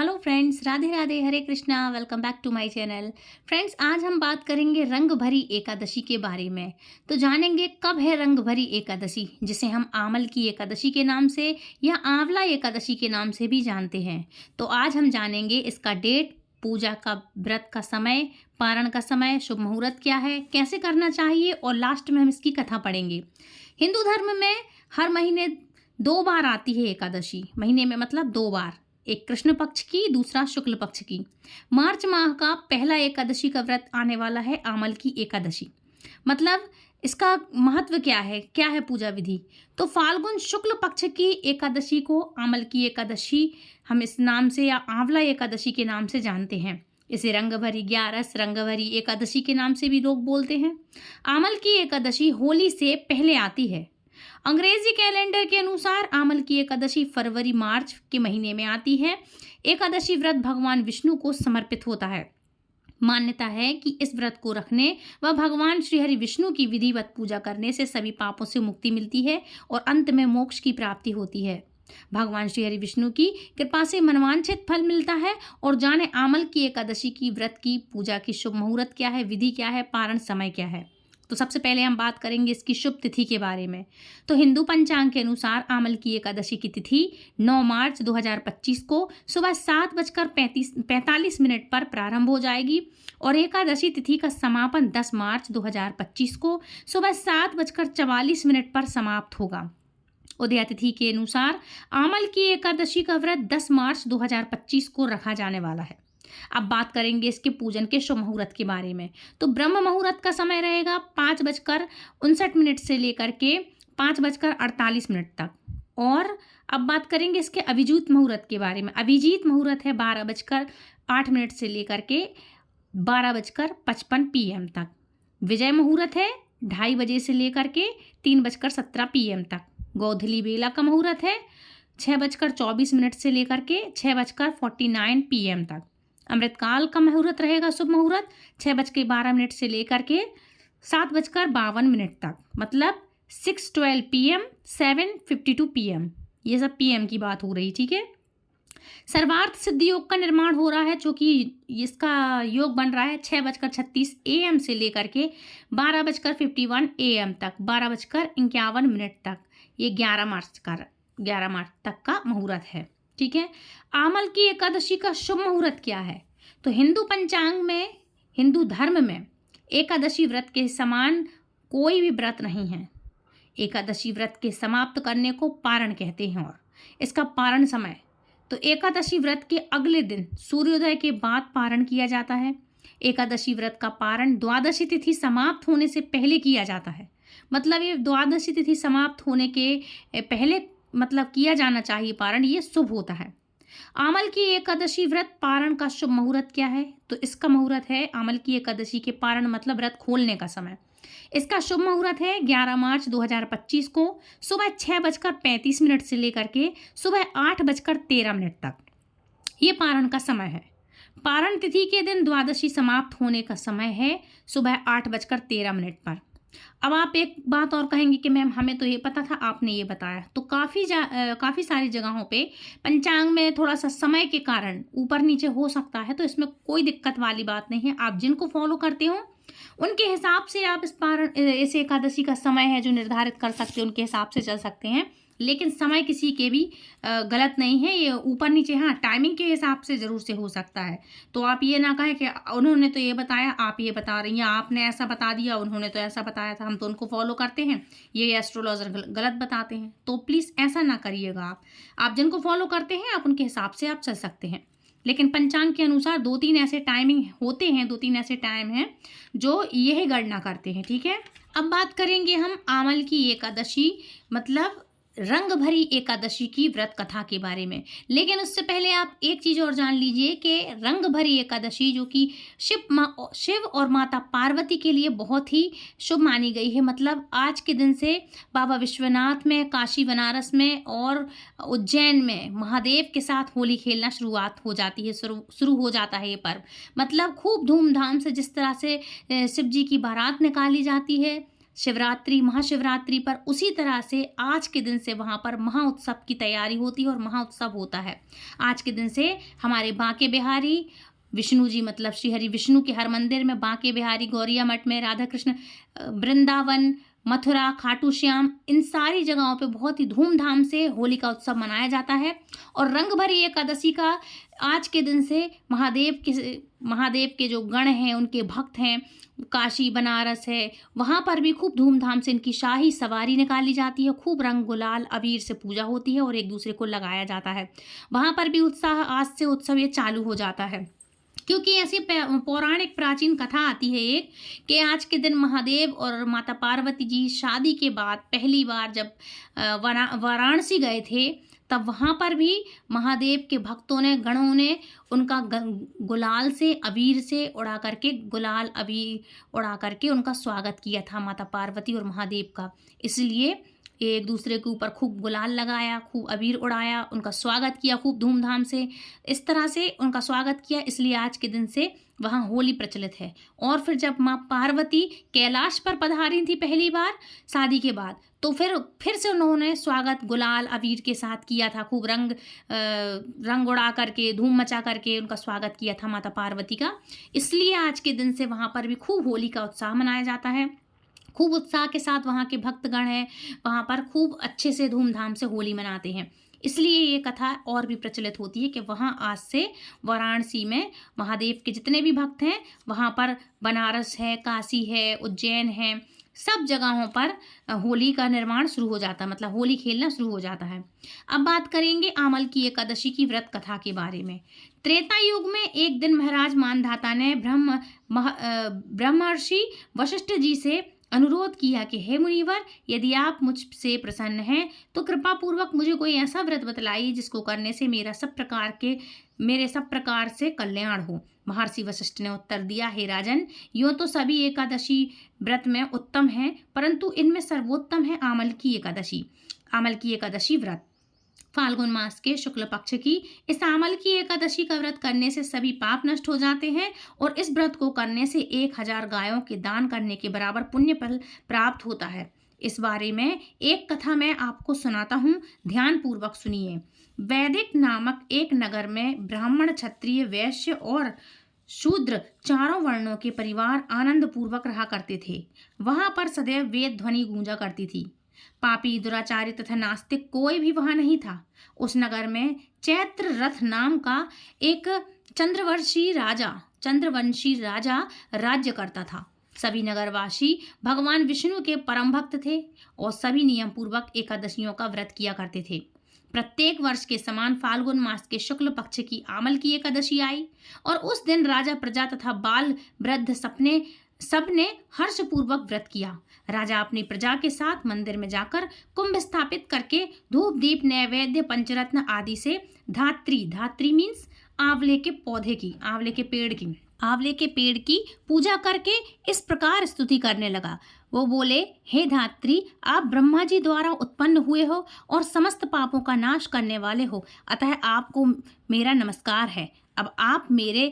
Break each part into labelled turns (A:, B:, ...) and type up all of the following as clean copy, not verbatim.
A: Hello friends, Radhe Radhe, Hare Krishna. Welcome back to my channel. Friends, आज हम बात करेंगे रंग भरी एकादशी के बारे में। तो जानेंगे कब है रंग भरी एकादशी, जिसे हम आमल की एकादशी के नाम से या आंवला एकादशी के नाम से भी जानते हैं। तो आज हम जानेंगे इसका डेट, पूजा का, व्रत का समय, पारण का समय, शुभ मुहूर्त क्या है, कैसे करना चाहिए और लास्ट में हम इसकी कथा पढ़ेंगे। हिंदू धर्म में हर महीने 2 बार आती है एकादशी। महीने में मतलब 2 बार, एक कृष्ण पक्ष की, दूसरा शुक्ल पक्ष की। मार्च माह का पहला एकादशी का व्रत आने वाला है आमल की एकादशी। मतलब इसका महत्व क्या है पूजा विधि। तो फाल्गुन शुक्ल पक्ष की एकादशी को आमल की एकादशी हम इस नाम से या आंवला एकादशी के नाम से जानते हैं। इसे रंगभरी ग्यारस, रंगभरी एकादशी के नाम से भी लोग बोलते हैं। आमल की एकादशी होली से पहले आती है। अंग्रेजी कैलेंडर के अनुसार आमल की एकादशी फरवरी मार्च के महीने में आती है। एकादशी व्रत भगवान विष्णु को समर्पित होता है। मान्यता है कि इस व्रत को रखने व भगवान श्री हरि विष्णु की विधिवत पूजा करने से सभी पापों से मुक्ति मिलती है और अंत में मोक्ष की प्राप्ति होती है। भगवान श्री हरि विष्णु की कृपा से मनवांछित फल मिलता है। और जाने आमल की एकादशी की व्रत की पूजा की शुभ मुहूर्त क्या है, विधि क्या है, पारण समय क्या है। तो सबसे पहले हम बात करेंगे इसकी शुभ तिथि के बारे में। तो हिंदू पंचांग के अनुसार आमल की एकादशी की तिथि 9 मार्च 2025 को सुबह 7:45 पर प्रारंभ हो जाएगी और एकादशी तिथि का समापन 10 मार्च 2025 को सुबह 7:44 पर समाप्त होगा। उदया तिथि के अनुसार आमल की एकादशी का व्रत 10 मार्च 2025 को रखा जाने वाला है। अब बात करेंगे इसके पूजन के शुभ मुहूर्त के बारे में। तो ब्रह्म मुहूर्त का समय रहेगा 5:59 से लेकर के 5:48 तक। और अब बात करेंगे इसके अभिजीत मुहूर्त के बारे में। अभिजीत मुहूर्त है 12:08 से लेकर के 12:55 PM तक। विजय मुहूर्त है 2:30 बजे से लेकर के 3:17 PM तक। गोधली बेला का मुहूर्त है 6:24 से लेकर के 6:49 PM तक। अमृतकाल का मुहूर्त रहेगा शुभ मुहूर्त 6:12 से लेकर के 7:52 तक। मतलब 6:12 PM, 7:52 PM। ये सब PM की बात हो रही, ठीक है। सर्वार्थ सिद्ध योग का निर्माण हो रहा है, जो कि इसका योग बन रहा है 6:36 AM से लेकर के 12:51 AM तक, 12:51 तक। ये 11 मार्च तक का मुहूर्त है, ठीक है। आमल की एकादशी का शुभ मुहूर्त क्या है। तो हिंदू पंचांग में, हिंदू धर्म में एकादशी व्रत के समान कोई भी व्रत नहीं है। एकादशी व्रत के समाप्त करने को पारण कहते हैं। और इसका पारण समय, तो एकादशी व्रत के अगले दिन सूर्योदय के बाद पारण किया जाता है। एकादशी व्रत का पारण द्वादशी तिथि समाप्त होने से पहले किया जाता है। मतलब ये द्वादशी तिथि समाप्त होने के पहले मतलब किया जाना चाहिए पारण, ये शुभ होता है। आमल की एकादशी व्रत पारण का शुभ मुहूर्त क्या है। तो इसका मुहूर्त है आमल की एकादशी के पारण मतलब व्रत खोलने का समय। इसका शुभ मुहूर्त है 11 मार्च 2025 को सुबह 6:35 से लेकर के सुबह 8:13 तक। ये पारण का समय है। पारण तिथि के दिन द्वादशी समाप्त होने का समय है सुबह 8:13 पर। अब आप एक बात और कहेंगे कि मैम हमें तो ये पता था, आपने ये बताया। तो काफ़ी सारी जगहों पे पंचांग में थोड़ा सा समय के कारण ऊपर नीचे हो सकता है, तो इसमें कोई दिक्कत वाली बात नहीं है। आप जिनको फॉलो करते हो उनके हिसाब से आप इस एकादशी का समय है जो निर्धारित कर सकते हैं, उनके हिसाब से चल सकते हैं। लेकिन समय किसी के भी गलत नहीं है, ये ऊपर नीचे, हाँ टाइमिंग के हिसाब से ज़रूर से हो सकता है। तो आप ये ना कहें कि उन्होंने तो ये बताया, आप ये बता रही हैं, आपने ऐसा बता दिया, उन्होंने तो ऐसा बताया था, हम तो उनको फॉलो करते हैं, ये एस्ट्रोलॉजर गलत बताते हैं। तो प्लीज़ ऐसा ना करिएगा। आप जिनको फॉलो करते हैं आप उनके हिसाब से आप चल सकते हैं। लेकिन पंचांग के अनुसार 2-3 ऐसे टाइमिंग होते हैं, 2-3 ऐसे टाइम हैं जो यही गणना करते हैं, ठीक है। अब बात करेंगे हम आमल की एकादशी मतलब रंग भरी एकादशी की व्रत कथा के बारे में। लेकिन उससे पहले आप एक चीज़ और जान लीजिए कि रंग भरी एकादशी जो कि शिव और माता पार्वती के लिए बहुत ही शुभ मानी गई है। मतलब आज के दिन से बाबा विश्वनाथ में, काशी बनारस में और उज्जैन में महादेव के साथ होली खेलना शुरुआत हो जाती है, शुरू हो जाता है ये पर्व। मतलब खूब धूमधाम से जिस तरह से शिव जी की बारात निकाली जाती है, शिवरात्रि, महाशिवरात्रि पर उसी तरह से आज के दिन से वहाँ पर महाउत्सव की तैयारी होती है और महाउत्सव होता है। आज के दिन से हमारे बांके बिहारी विष्णु जी, मतलब श्री हरि विष्णु के हर मंदिर में, बांके बिहारी, गौरिया मठ में, राधा कृष्ण वृंदावन, मथुरा, खाटू श्याम, इन सारी जगहों पे बहुत ही धूमधाम से होली का उत्सव मनाया जाता है। और रंग भरी एकादशी का आज के दिन से महादेव के जो गण हैं, उनके भक्त हैं, काशी बनारस है, वहाँ पर भी खूब धूमधाम से इनकी शाही सवारी निकाली जाती है। खूब रंग गुलाल अबीर से पूजा होती है और एक दूसरे को लगाया जाता है। वहाँ पर भी उत्साह, आज से उत्सव ये चालू हो जाता है, क्योंकि ऐसी पौराणिक प्राचीन कथा आती है एक, कि आज के दिन महादेव और माता पार्वती जी शादी के बाद पहली बार जब वाराणसी गए थे, तब वहाँ पर भी महादेव के भक्तों ने, गणों ने उनका गुलाल से, अबीर से उड़ा करके, गुलाल अबीर उड़ा करके उनका स्वागत किया था, माता पार्वती और महादेव का। इसलिए एक दूसरे के ऊपर खूब गुलाल लगाया, खूब अबीर उड़ाया, उनका स्वागत किया खूब धूमधाम से। इस तरह से उनका स्वागत किया, इसलिए आज के दिन से वहाँ होली प्रचलित है। और फिर जब माँ पार्वती कैलाश पर पधारी थी पहली बार शादी के बाद, तो फिर से उन्होंने स्वागत गुलाल अबीर के साथ किया था। खूब रंग उड़ा करके, धूम मचा करके उनका स्वागत किया था माता पार्वती का। इसलिए आज के दिन से वहाँ पर भी खूब होली का उत्साह मनाया जाता है। खूब उत्साह के साथ वहाँ के भक्तगण हैं, वहाँ पर खूब अच्छे से धूमधाम से होली मनाते हैं। इसलिए ये कथा और भी प्रचलित होती है कि वहाँ आज से वाराणसी में महादेव के जितने भी भक्त हैं, वहाँ पर बनारस है, काशी है, उज्जैन है, सब जगहों पर होली का निर्माण शुरू हो जाता है, मतलब होली खेलना शुरू हो जाता है। अब बात करेंगे आमल की एकादशी की व्रत कथा के बारे में। त्रेता युग में एक दिन महाराज मानधाता ने ब्रह्मर्षि वशिष्ठ जी से अनुरोध किया कि हे मुनिवर, यदि आप मुझसे प्रसन्न हैं तो कृपा पूर्वक मुझे कोई ऐसा व्रत बतलाइए जिसको करने से मेरे सब प्रकार से कल्याण हो। महर्षि वशिष्ठ ने उत्तर दिया, हे राजन, यूँ तो सभी एकादशी व्रत में उत्तम है, परंतु इनमें सर्वोत्तम है आमल की एकादशी व्रत। फाल्गुन मास के शुक्ल पक्ष की इस आमल की एकादशी का व्रत करने से सभी पाप नष्ट हो जाते हैं और इस व्रत को करने से 1000 गायों के दान करने के बराबर पुण्य फल प्राप्त होता है। इस बारे में एक कथा मैं आपको सुनाता हूँ, ध्यान पूर्वक सुनिए। वैदिक नामक एक नगर में ब्राह्मण, क्षत्रिय, वैश्य और शूद्र चारों वर्णों के परिवार आनंद पूर्वक रहा करते थे। वहां पर सदैव वेद ध्वनि गूंजा करती थी। पापी, दुराचारी तथा नास्तिक कोई भी वहां नहीं था। उस नगर में चैत्र रथ नाम का एक चंद्रवंशी राजा राज्य करता था। सभी नगरवासी भगवान विष्णु के परम भक्त थे और सभी नियम पूर्वक एकादशियों का व्रत किया करते थे। प्रत्येक वर्ष के समान फाल्गुन मास के शुक्ल पक्ष की आमल की एकादशी आई और उस दिन राजा, प्रजा तथा बाल वृद्ध सबने हर्षपूर्वक व्रत किया। राजा अपनी प्रजा के साथ मंदिर में जाकर कुंभ स्थापित करके धूप, दीप, नैवेद्य, पंचरत्न आदि से धात्री मीन्स आंवले के पेड़ की पूजा करके इस प्रकार स्तुति करने लगा। वो बोले, हे धात्री, आप ब्रह्मा जी द्वारा उत्पन्न हुए हो और समस्त पापों का नाश करने वाले हो, अतः आपको मेरा नमस्कार है। अब आप मेरे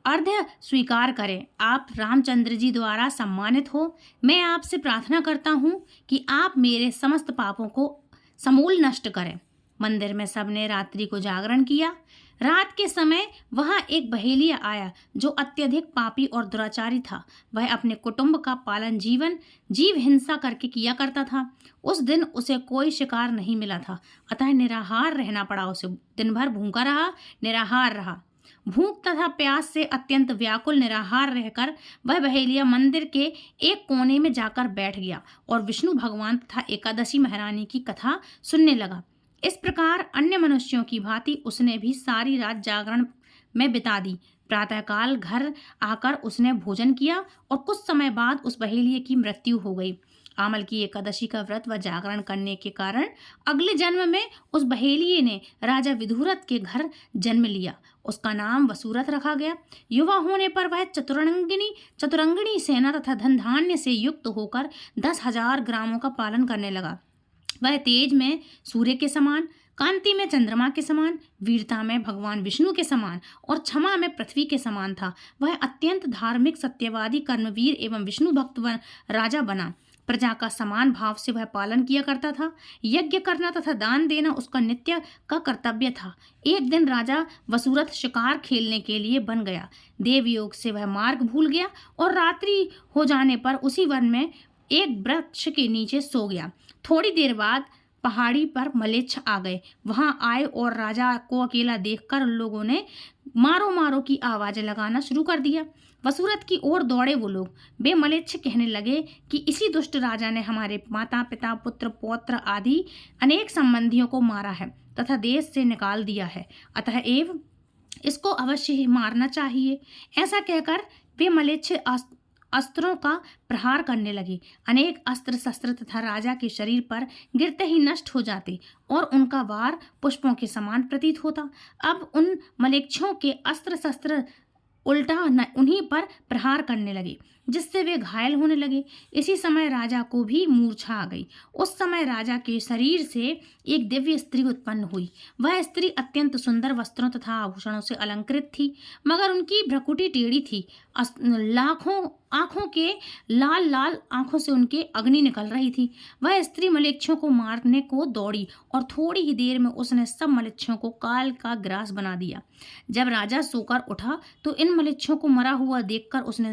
A: अर्घ्य स्वीकार करें। आप रामचंद्र जी द्वारा सम्मानित हो। मैं आपसे प्रार्थना करता हूँ कि आप मेरे समस्त पापों को समूल नष्ट करें। मंदिर में सबने रात्रि को जागरण किया। रात के समय वहाँ एक बहेलिया आया जो अत्यधिक पापी और दुराचारी था। वह अपने कुटुंब का पालन जीव हिंसा करके किया करता था। उस दिन उसे कोई शिकार नहीं मिला था, अतः निराहार रहना पड़ा उसे। दिन भर भूखा रहा, निराहार रहा। भूख तथा प्यास से अत्यंत व्याकुल निराहार रहकर वह बहेलिया मंदिर के एक कोने में जाकर बैठ गया और विष्णु भगवान तथा एकादशी महारानी की कथा सुनने लगा। इस प्रकार अन्य मनुष्यों की भांति उसने भी सारी रात जागरण में बिता दी। प्रातःकाल घर आकर उसने भोजन किया और कुछ समय बाद उस बहेलिये की मृत्यु हो गई। आमल की एकादशी का व्रत व जागरण करने के कारण अगले जन्म में उस बहेलिये ने राजा विदुरथ के घर जन्म लिया। उसका नाम वसुरथ रखा गया। युवा होने पर वह चतुरंगिणी सेना तथा धन धान्य से युक्त होकर 10,000 ग्रामों का पालन करने लगा। वह तेज में सूर्य के समान, कांति में चंद्रमा के समान, वीरता में भगवान विष्णु के समान और क्षमा में पृथ्वी के समान था। वह अत्यंत धार्मिक, सत्यवादी, कर्मवीर एवं विष्णु भक्त राजा बना। प्रजा का समान भाव से वह पालन किया करता था। यज्ञ करना तथा दान देना उसका नित्य का कर्तव्य था। एक दिन राजा वसुरथ शिकार खेलने के लिए बन गया। देवयोग से वह मार्ग भूल गया और रात्रि हो जाने पर उसी वन में एक वृक्ष के नीचे सो गया। थोड़ी देर बाद पहाड़ी पर मलेच्छ आ गए। वहां आए और राजा को अकेला देखकर उन लोगों ने मारो मारो की आवाज़ें लगाना शुरू कर दिया। वसुरथ की ओर दौड़े वो लोग। वे मलेच्छ कहने लगे कि इसी दुष्ट राजा ने हमारे माता पिता पुत्र पौत्र आदि अनेक संबंधियों को मारा है तथा देश से निकाल दिया है, अतः एव इसको अवश्य ही मारना चाहिए। ऐसा कहकर वे मलेच्छ अस्त्रों का प्रहार करने लगे। अनेक अस्त्र शस्त्र तथा राजा के शरीर पर गिरते ही नष्ट हो जाते और उनका वार पुष्पों के समान प्रतीत होता। अब उन मलेच्छों के अस्त्र शस्त्र उल्टा उन्हीं पर प्रहार करने लगे, जिससे वे घायल होने लगे। इसी समय राजा को भी मूर्छा आ गई। उस समय राजा के शरीर से एक दिव्य स्त्री उत्पन्न हुई। वह स्त्री अत्यंत सुंदर वस्त्रों तथा आभूषणों से अलंकृत थी, मगर उनकी भ्रुकुटी टेढ़ी थी। लाखों आंखों के लाल लाल आंखों से उनके अग्नि निकल रही थी। वह स्त्री मलेच्छों को मारने को दौड़ी और थोड़ी ही देर में उसने सब मलेच्छों को काल का ग्रास बना दिया। जब राजा सोकर उठा तो इन मलेच्छों को मरा हुआ देखकर उसने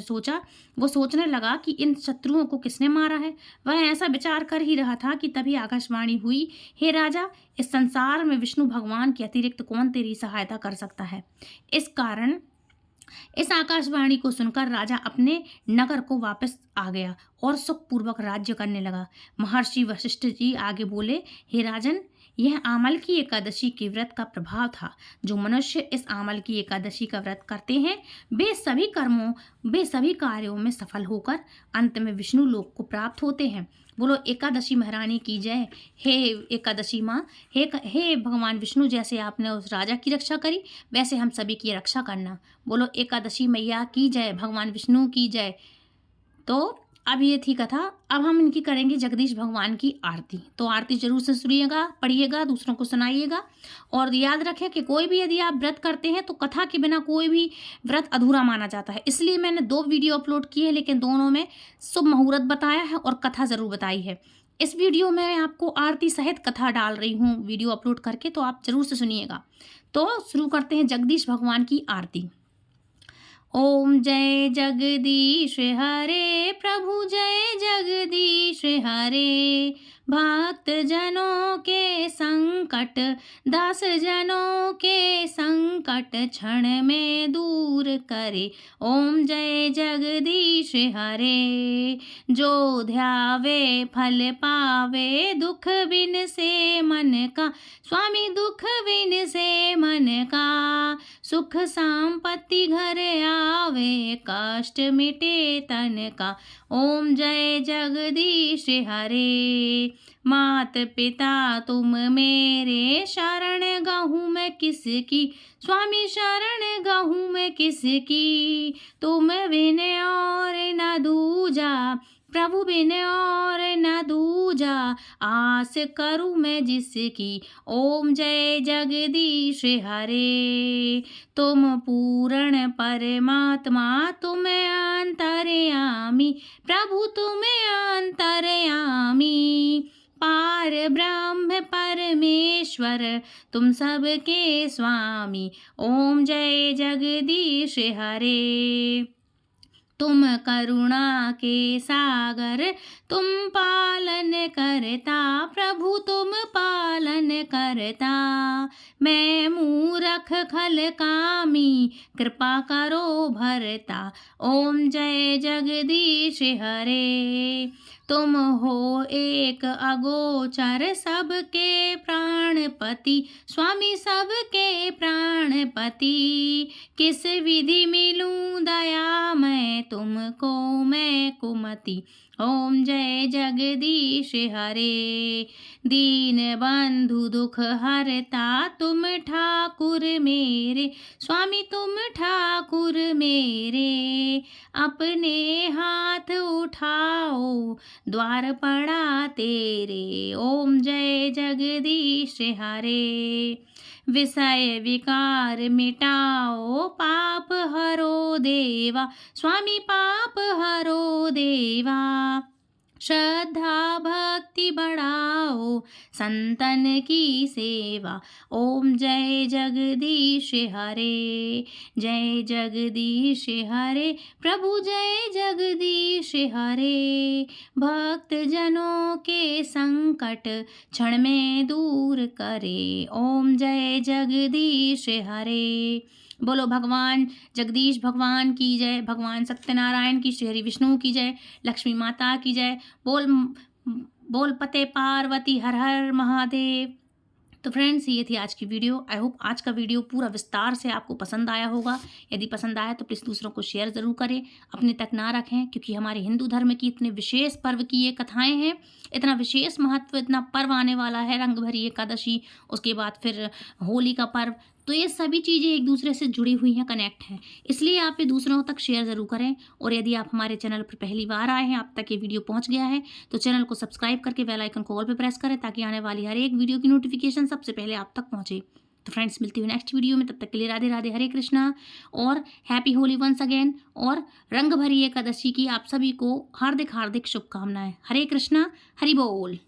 A: वो सोचने लगा कि इन शत्रुओं को किसने मारा है। वह ऐसा विचार कर ही रहा था कि तभी आकाशवाणी हुई, हे राजा, इस संसार में विष्णु भगवान के अतिरिक्त कौन तेरी सहायता कर सकता है। इस आकाशवाणी को सुनकर राजा अपने नगर को वापस आ गया और सुखपूर्वक राज्य करने लगा। महर्षि वशिष्ठ जी आगे बोले, हे राजन, यह आमल की एकादशी के व्रत का प्रभाव था। जो मनुष्य इस आमल की एकादशी का व्रत करते हैं वे सभी कार्यों में सफल होकर अंत में विष्णु लोक को प्राप्त होते हैं। बोलो एकादशी महारानी की जय। हे एकादशी माँ, हे भगवान विष्णु, जैसे आपने उस राजा की रक्षा करी वैसे हम सभी की रक्षा करना। बोलो एकादशी मैया की जय, भगवान विष्णु की जय। तो अब ये थी कथा। अब हम इनकी करेंगे जगदीश भगवान की आरती। तो आरती जरूर से सुनिएगा, पढ़िएगा, दूसरों को सुनाइएगा और याद रखें कि कोई भी यदि आप व्रत करते हैं तो कथा के बिना कोई भी व्रत अधूरा माना जाता है। इसलिए मैंने 2 वीडियो अपलोड किए हैं, लेकिन दोनों में शुभ मुहूर्त बताया है और कथा जरूर बताई है। इस वीडियो में आपको आरती सहित कथा डाल रही हूँ वीडियो अपलोड करके, तो आप जरूर से सुनिएगा। तो शुरू करते हैं जगदीश भगवान की आरती। ओम जय जगदीश हरे प्रभु, जय जगदीश हरे। भक्त जनों के संकट, दास जनों के संकट क्षण में दूर करे। ओम जय जगदीश हरे। जो ध्यावे फल पावे, दुख बिन से मन का, स्वामी दुख बिन से मन का। सुख संपत्ति घर आवे, कष्ट मिटे तन का। ओम जय जगदीश हरे। मात पिता तुम मेरे, शरण गहूँ मैं किसकी, स्वामी शरण गहूँ मैं किसकी। तुम बिन और न दूजा, प्रभु बिन और न दूजा। आस करूँ मैं जिसकी। ओम जय जगदीश हरे। तुम पूर्ण परमात्मा, तुम अंतर्यामी, प्रभु तुम अंतर्यामी। पार ब्रह्म परमेश्वर, तुम सबके स्वामी। ओम जय जगदीश हरे। तुम करुणा के सागर, तुम पालन करता, प्रभु तुम पालन करता। मैं मूरख खल कामी, कृपा करो भरता। ओम जय जगदीश हरे। तुम हो एक अगोचर, सबके प्राणपति, स्वामी सबके प्राणपति। किस विधि मिलूं दया मैं तुमको, मैं कुमति। ओम जय जगदीश हरे। दीन बंधु दुख हरता, तुम ठाकुर मेरे, स्वामी तुम ठाकुर मेरे। अपने हाथ उठाओ, द्वार पड़ा तेरे। ओम जय जगदीश हरे। विषय विकार मिटाओ, पाप हरो देवा, स्वामी पाप हरो देवा। श्रद्धा भक्ति बढ़ाओ, संतन की सेवा। ओम जय जगदीश हरे, जय जगदीश हरे, प्रभु जय जगदीश हरे। भक्त जनों के संकट क्षण में दूर करे, ओम जय जगदीश हरे। बोलो भगवान जगदीश भगवान की जय, भगवान सत्यनारायण की, श्री हरि विष्णु की जय, लक्ष्मी माता की जय। बोल बोल पते पार्वती हर हर महादेव। तो फ्रेंड्स, ये थी आज की वीडियो। आई होप आज का वीडियो पूरा विस्तार से आपको पसंद आया होगा। यदि पसंद आया तो प्लीज़ दूसरों को शेयर ज़रूर करें, अपने तक ना रखें, क्योंकि हमारे हिंदू धर्म की इतने विशेष पर्व की ये कथाएं हैं, इतना विशेष महत्व, इतना पर्व आने वाला है, रंग भरी एकादशी, उसके बाद फिर होली का पर्व। तो ये सभी चीज़ें एक दूसरे से जुड़ी हुई हैं, कनेक्ट हैं। इसलिए आप ये दूसरों तक शेयर ज़रूर करें। और यदि आप हमारे चैनल पर पहली बार आए हैं, आप तक ये वीडियो पहुंच गया है, तो चैनल को सब्सक्राइब करके बेल आइकन को ऑल पे प्रेस करें, ताकि आने वाली हर एक वीडियो की नोटिफिकेशन सबसे पहले आप तक पहुंचे। तो फ्रेंड्स, मिलती हूँ नेक्स्ट वीडियो में, तब तक के लिए राधे राधे, हरे कृष्णा और हैप्पी होली वंस अगेन। और रंग भरी एकादशी की आप सभी को हार्दिक हार्दिक शुभकामनाएं। हरे कृष्णा, हरि बोल।